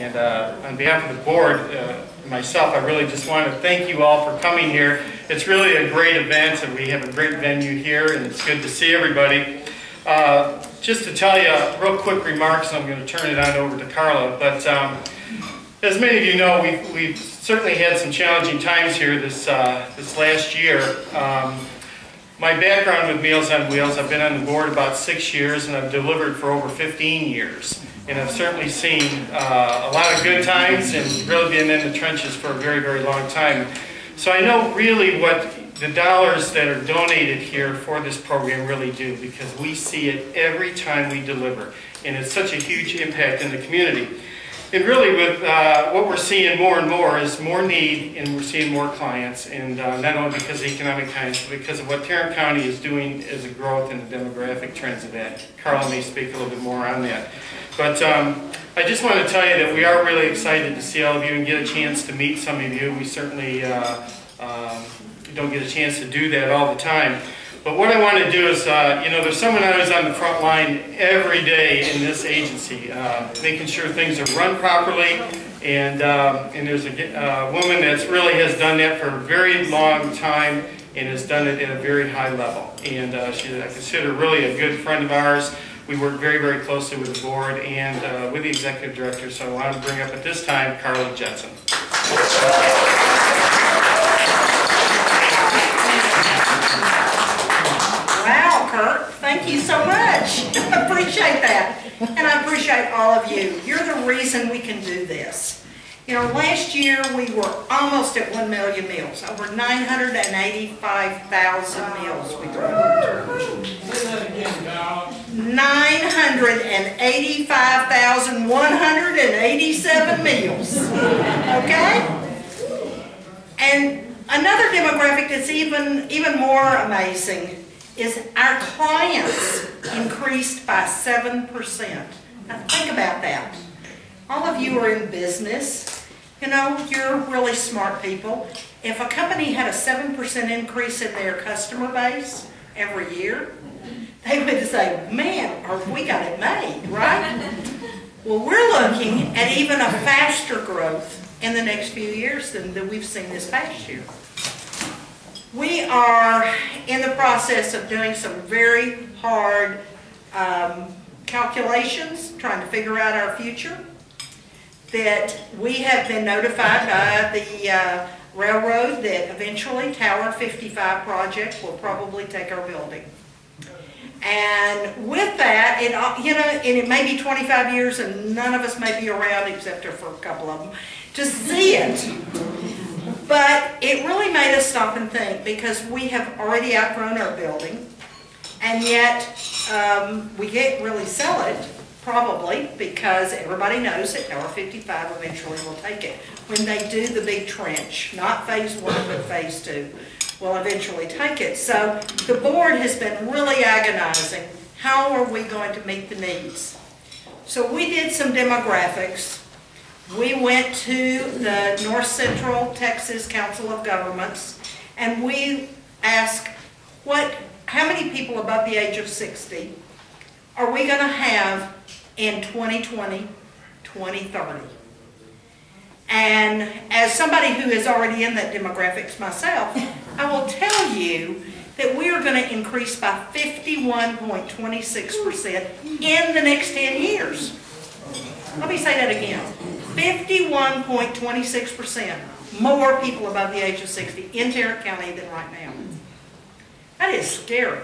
And on behalf of the board, myself, I really just want to thank you all for coming here. It's really a great event, and we have a great venue here, and it's good to see everybody. Just to tell you real quick remarks, I'm going to turn it on over to Carla, but as many of you know, we've certainly had some challenging times here this last year. My background with Meals on Wheels, I've been on the board about 6 years, and I've delivered for over 15 years. And I've certainly seen a lot of good times and really been in the trenches for a very, very long time. So I know really what the dollars that are donated here for this program really do, because we see it every time we deliver. And it's such a huge impact in the community. And really with what we're seeing more and more is more need, and we're seeing more clients, and not only because of economic times, but because of what Tarrant County is doing as a growth in the demographic trends of that. Carla may speak a little bit more on that. But I just want to tell you that we are really excited to see all of you and get a chance to meet some of you. We certainly don't get a chance to do that all the time. But what I want to do is, you know, there's someone who's on the front line every day in this agency, making sure things are run properly, and there's a woman that really has done that for a very long time and has done it at a very high level. And she's, I consider, really a good friend of ours. We work very, very closely with the board and with the executive director. So I want to bring up at this time Carla Jensen. Wow, Kurt, thank you so much. I appreciate that. And I appreciate all of you. You're the reason we can do this. You know, last year we were almost at 1 million meals. Over 985,000 meals we delivered. 985,187 meals. Okay? And another demographic that's even more amazing is our clients increased by 7%. Now think about that. All of you are in business. You know, you're really smart people. If a company had a 7% increase in their customer base every year, they would say, man, we got it made, right? Well, we're looking at even a faster growth in the next few years than we've seen this past year. We are in the process of doing some very hard calculations, trying to figure out our future. That we have been notified by the railroad that eventually Tower 55 project will probably take our building. And with that, you know, and it may be 25 years and none of us may be around except for a couple of them to see it. But it really made us stop and think, because we have already outgrown our building, and yet we can't really sell it, probably, because everybody knows that Tower 55 eventually will take it. When they do the big trench, not phase 1, but phase 2, will eventually take it. So the board has been really agonizing. How are we going to meet the needs? So we did some demographics. We went to the North Central Texas Council of Governments, and we asked, how many people above the age of 60 are we going to have in 2020, 2030? And as somebody who is already in that demographics myself, I will tell you that we are going to increase by 51.26% in the next 10 years. Let me say that again. 51.26% more people above the age of 60 in Tarrant County than right now. That is scary.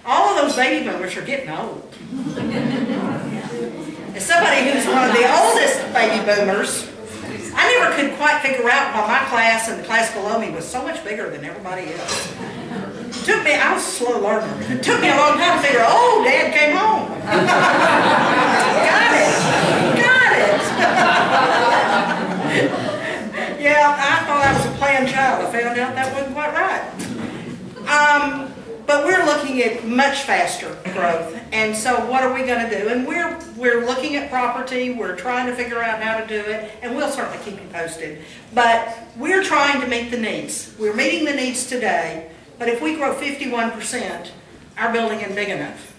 All of those baby boomers are getting old. As somebody who's one of the oldest baby boomers, I never could quite figure out why my class and the class below me was so much bigger than everybody else. Took me, I was a slow learner. It took me a long time to figure out, oh, Dad came home. Got it. Yeah, I thought I was a planned child. I found out that wasn't quite right. But we're looking at much faster growth. And so what are we going to do? And we're looking at property. We're trying to figure out how to do it. And we'll certainly keep you posted. But we're trying to meet the needs. We're meeting the needs today. But if we grow 51%, our building isn't big enough.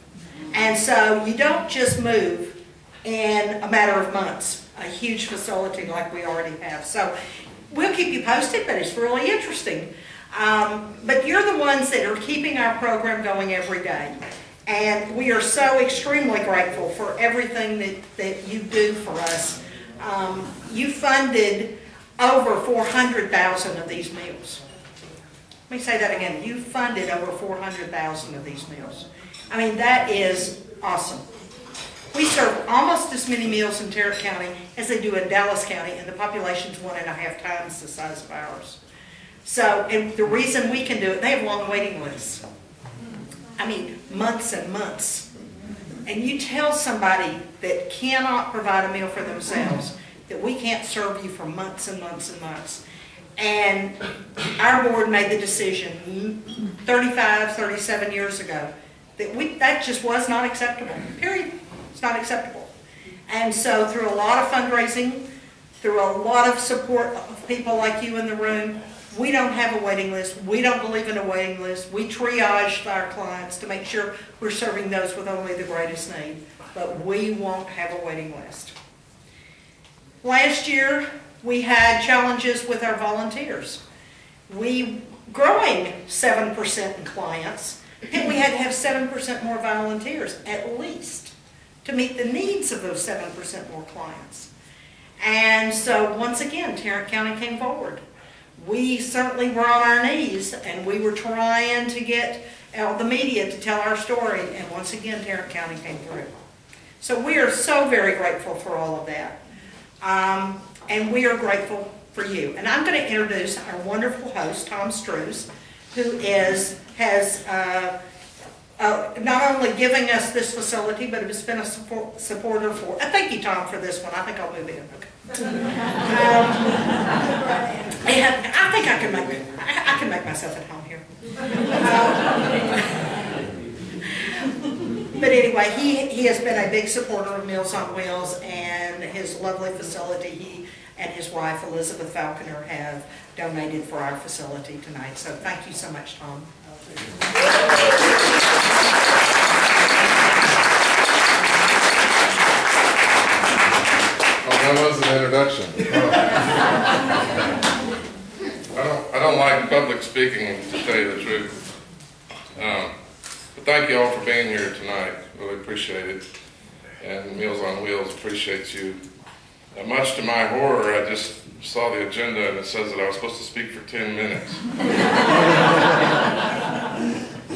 And so you don't just move in a matter of months, a huge facility like we already have. So we'll keep you posted, but it's really interesting. But you're the ones that are keeping our program going every day. And we are so extremely grateful for everything that you do for us. You funded over 400,000 of these meals. Let me say that again. You funded over 400,000 of these meals. I mean, that is awesome. We serve almost as many meals in Tarrant County as they do in Dallas County, and the population's 1.5 times the size of ours. So, and the reason we can do it, they have long waiting lists. I mean, months and months. And you tell somebody that cannot provide a meal for themselves that we can't serve you for months and months and months. And our board made the decision 35, 37 years ago that that just was not acceptable, period. It's not acceptable. And so through a lot of fundraising, through a lot of support of people like you in the room, we don't have a waiting list. We don't believe in a waiting list. We triage our clients to make sure we're serving those with only the greatest need. But we won't have a waiting list. Last year, we had challenges with our volunteers. We growing 7% in clients, and we had to have 7% more volunteers, at least, to meet the needs of those 7% more clients. And so, once again, Tarrant County came forward. We certainly were on our knees, and we were trying to get the media to tell our story, and once again, Tarrant County came through. So we are so very grateful for all of that. And we are grateful for you. And I'm going to introduce our wonderful host, Tom Struess, who has not only giving us this facility, but has been a supporter for. Thank you, Tom, for this one. I think I'll move in. Okay. And I think I can make myself at home here. But anyway, he has been a big supporter of Meals on Wheels and his lovely facility. He and his wife, Elizabeth Falconer, have donated for our facility tonight. So thank you so much, Tom. Oh, that was an introduction. I don't like public speaking, to tell you the truth. But thank you all for being here tonight. Really appreciate it. And Meals on Wheels appreciates you. Much to my horror, I just saw the agenda and it says that I was supposed to speak for 10 minutes.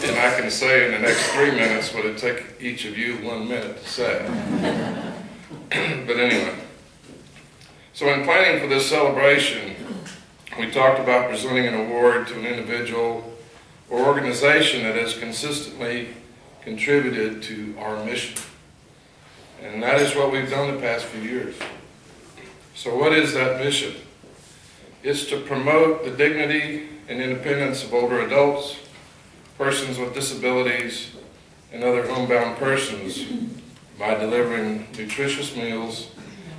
And I can say in the next 3 minutes what it took each of you 1 minute to say. But anyway, so in planning for this celebration, we talked about presenting an award to an individual or organization that has consistently contributed to our mission. And that is what we've done the past few years. So what is that mission? It's to promote the dignity and independence of older adults, persons with disabilities, and other homebound persons by delivering nutritious meals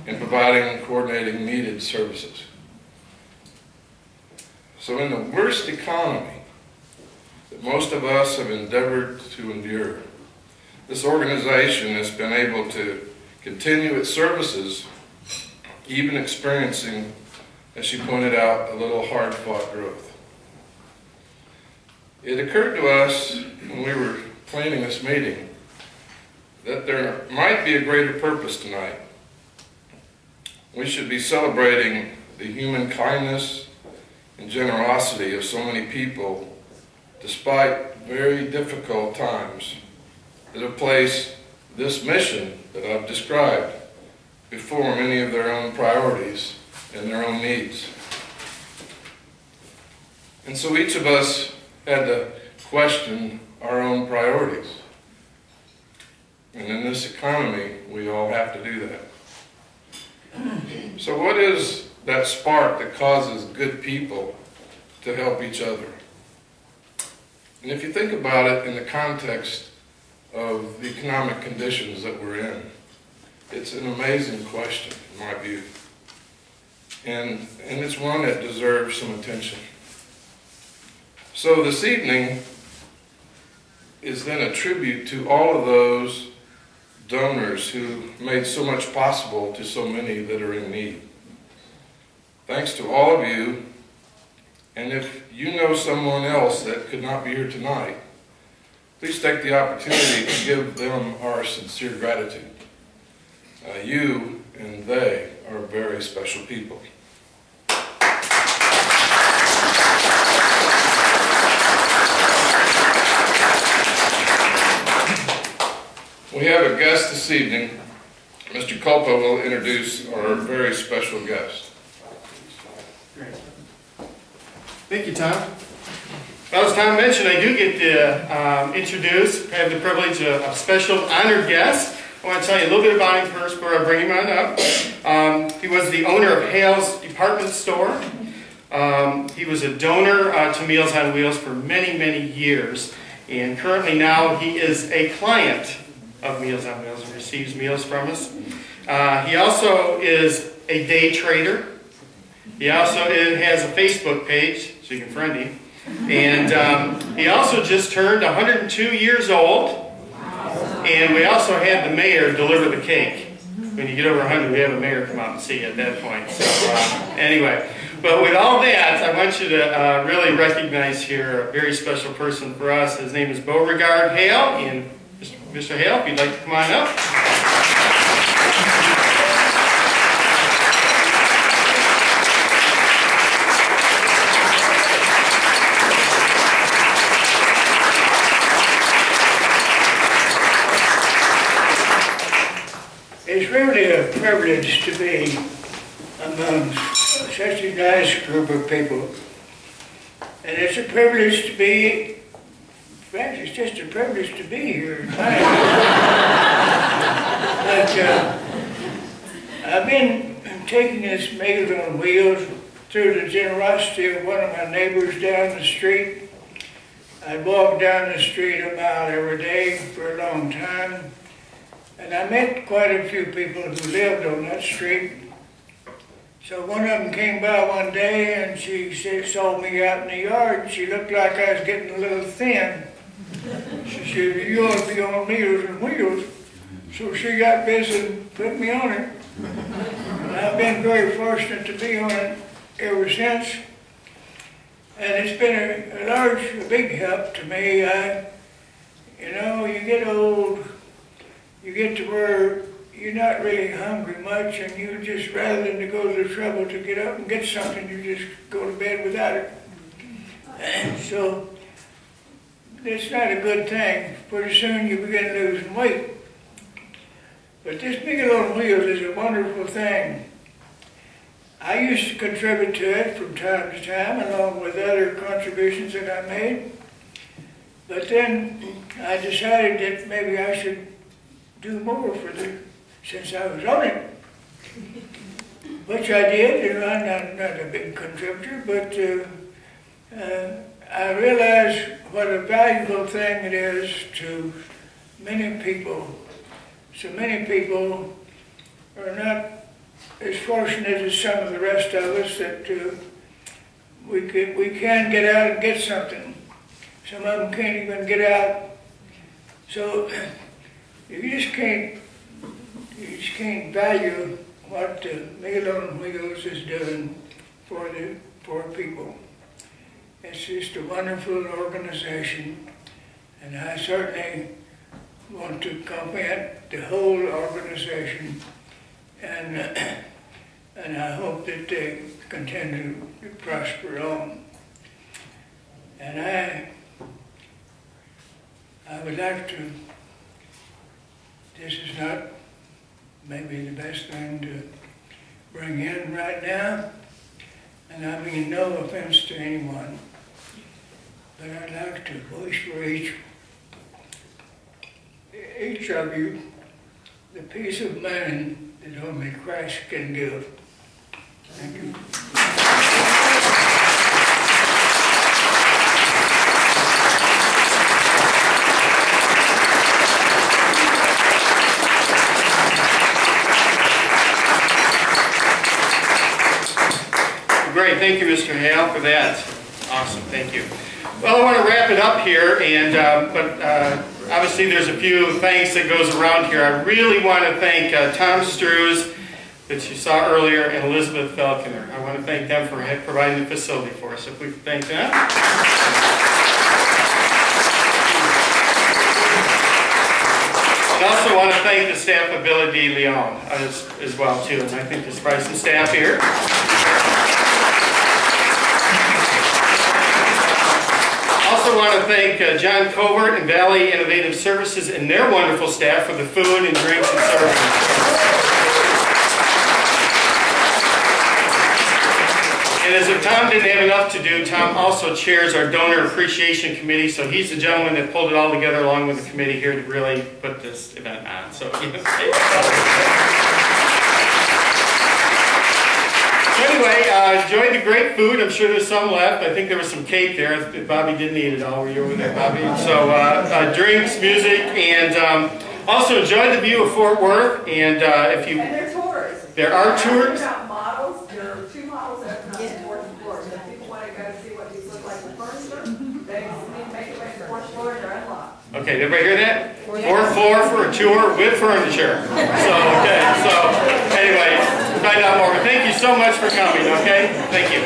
and providing and coordinating needed services. So in the worst economy that most of us have endeavored to endure, this organization has been able to continue its services, even experiencing, as she pointed out, a little hard-fought growth. It occurred to us when we were planning this meeting that there might be a greater purpose tonight. We should be celebrating the human kindness and generosity of so many people despite very difficult times that have placed this mission that I've described before many of their own priorities and their own needs. And so each of us had to question our own priorities. And in this economy, we all have to do that. So what is that spark that causes good people to help each other? And if you think about it in the context of the economic conditions that we're in, it's an amazing question, in my view. And it's one that deserves some attention. So this evening is then a tribute to all of those donors who made so much possible to so many that are in need. Thanks to all of you, and if you know someone else that could not be here tonight, please take the opportunity to give them our sincere gratitude. You and they are very special people. We have a guest this evening. Mr. Culpa will introduce our very special guest. Great. Thank you, Tom. Well, as Tom mentioned, I do get to introduce, have the privilege of a special honored guest. I want to tell you a little bit about him first before I bring him on up. He was the owner of Hale's Department Store. He was a donor to Meals on Wheels for many, many years. And currently now he is a client of Meals on Wheels and receives meals from us. He also is a day trader. He also has a Facebook page, so you can friend him. And he also just turned 102 years old. And we also had the mayor deliver the cake. When you get over 100, we have a mayor come out and see you at that point. So anyway, but with all that, I want you to really recognize here a very special person for us. His name is Beauregard Hale. And Mr. Hale, if you'd like to come on up. It's really a privilege to be among such a nice group of people. And it's a privilege to be, in fact, it's just a privilege to be here. But I've been taking this Meals on Wheels through the generosity of one of my neighbors down the street. I walk down the street a mile every day for a long time. And I met quite a few people who lived on that street. So one of them came by one day and she saw me out in the yard. She looked like I was getting a little thin. She said, "You ought to be on Meals on Wheels." So she got busy and put me on it. And I've been very fortunate to be on it ever since. And it's been a big help to me. You know, you get old, you get to where you're not really hungry much, and you just, rather than to go to the trouble to get up and get something, you just go to bed without it. And so it's not a good thing. Pretty soon you begin losing weight. But this Meals on Wheels is a wonderful thing. I used to contribute to it from time to time, along with other contributions that I made. But then I decided that maybe I should do more since I was on it. Which I did, and I'm not a big contributor, but I realized what a valuable thing it is to many people. So many people are not as fortunate as some of the rest of us that we can get out and get something. Some of them can't even get out. So you just can't value what Meals on Wheels is doing for people. It's just a wonderful organization, and I certainly want to compliment the whole organization, and I hope that they continue to prosper on. And I would like to, this is not maybe the best thing to bring in right now, and I mean no offense to anyone, but I'd like to wish for each of you the peace of mind that only Christ can give. Thank you. Great, thank you, Mr. Hale, for that. Awesome, thank you. Well, I want to wrap it up here, and but obviously there's a few thanks that goes around here. I really want to thank Tom Strews, that you saw earlier, and Elizabeth Falconer. I want to thank them for providing the facility for us. If we could thank them. I also want to thank the staff of Villa de Leon as well too, and I think there's probably some staff here. Also want to thank John Covert and Valley Innovative Services and their wonderful staff for the food and drinks and service. And as if Tom didn't have enough to do, Tom also chairs our Donor Appreciation Committee, so he's the gentleman that pulled it all together along with the committee here to really put this event on. So, anyway, enjoyed the great food. I'm sure there's some left. I think there was some cake there. Bobby didn't eat it all. Were you over there, Bobby? So drinks, music, and also enjoyed the view of Fort Worth. And if you... And there are tours. There are tours. Models. There are 2 models that come to the 4th floor. So if people want to go see what these look like in furniture, they need to make it way to the 4th floor and they're unlocked. Okay, did everybody hear that? 4th floor for a tour with furniture. So, okay, so anyway, find out more. But thank you so much for coming, okay? Thank you.